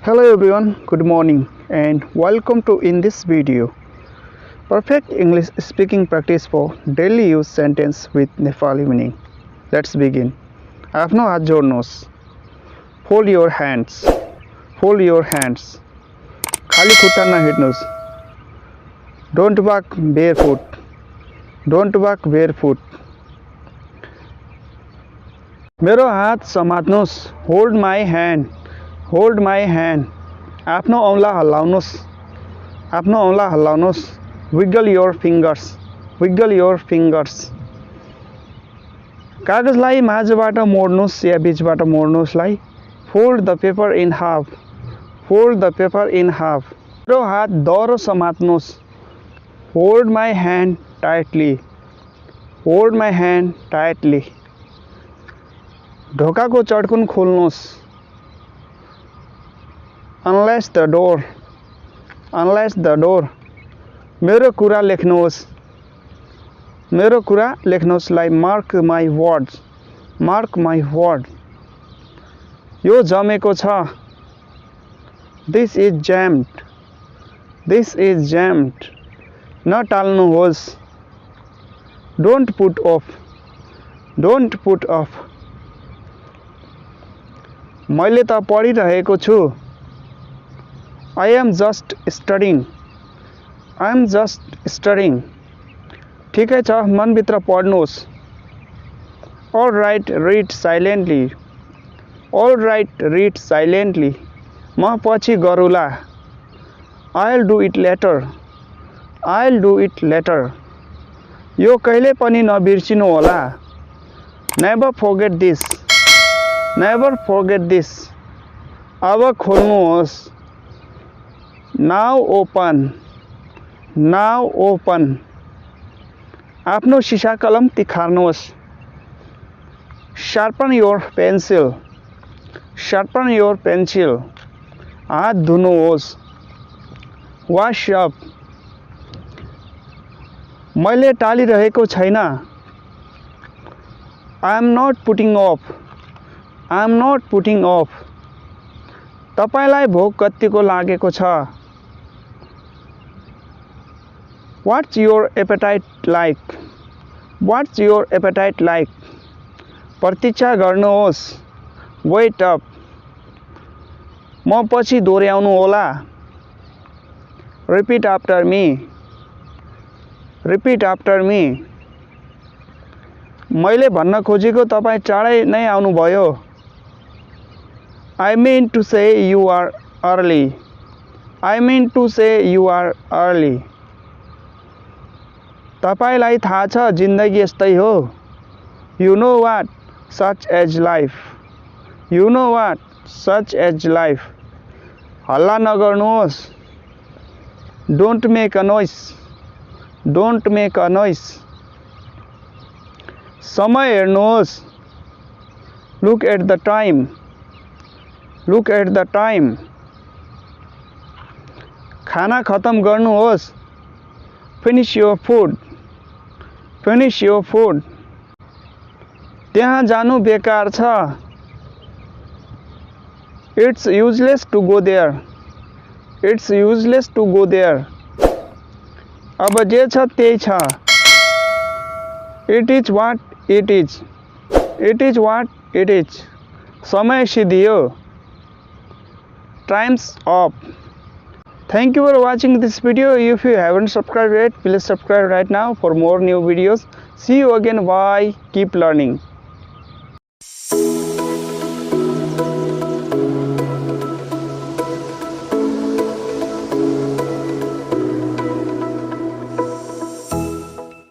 Hello everyone, good morning and welcome to in this video. Perfect English speaking practice for daily use sentence with Nepali meaning. Let's begin. आफ्नो हात जोड्नुहोस्. Hold your hands. Hold your hands. खाली खुट्टा नहिँड्नुहोस्. Don't walk barefoot. Don't walk barefoot. मेरो हात समात्नुहोस्. Hold my hand. Hold my hand. आफ्नो औँला हल्लाउनुहोस्. आफ्नो औँला हल्लाउनुहोस्. Wiggle your fingers. Wiggle your fingers. कागजलाई माझबाट मोड्नुहोस् या बीचबाट मोड्नुहोस्लाई. Fold the paper in half. Fold the paper in half. मेरो हात दह्रो समात्नुहोस्. Hold my hand tightly. Hold my hand tightly. ढोकाको चड्कुन खोल्नुहोस्. Unlatch the door. Unlatch the door. मेरो कुरा लेख्नुहोस्. मेरो कुरा लेख्नुहोस्लाई mark my words. Mark my word. यो जमेको छ. This is jammed. This is jammed. नटाल्नुहोस्. Don't put off. Don't put off. मैले त पढिरहेको छु. I am just studying. I am just studying. ठिकै छ, मनभित्र पढ्नुहोस्. All right, read silently. All right, read silently. म पछि गरौँला. I'll do it later. I'll do it later. यो कहिले पनि नबिर्सिनु होला. Never forget this. Never forget this. अब खोल्नुहोस्. Now open. Now open. आफ्नो सिसा कलम तिखार्नुहोस्. Sharpen your pencil. Sharpen your pencil. हात धुनुहोस्. Wash up. मैले टालिरहेको छैन. I am not putting off. I am not putting off. तपाईलाई भोक कतिको लागेको छ? What's your appetite like? What's your appetite like? प्रतीक्षा गर्नुहोस्. Wait up. म पछि दोहोऱ्याउनु होला. Repeat after me. Repeat after me. मैले भन्न खोजेको तपाईँ चाँडै नै आउनुभयो. I mean to say you are early. I mean to say you are early. तपाईलाई थाहा छ जिन्दगी यस्तै हो. You know what? Such as life. You know what? Such as life. हल्ला नगर्नुहोस्. Don't make a noise. Don't make a noise. समय हेर्नुहोस्. Look at the time. Look at the time. खाना खत्म गर्नुहोस्. Finish your food. Finish your food. त्यहाँ जानु बेकार छ. It's useless to go there. It's useless to go there. अब जे छ त्यही छ. It is what it is. It is what it is. समय सिद्धियो. Time's up. Thank you for watching this video. If you haven't subscribed yet, please subscribe right now for more new videos. See you again. Bye. Keep learning.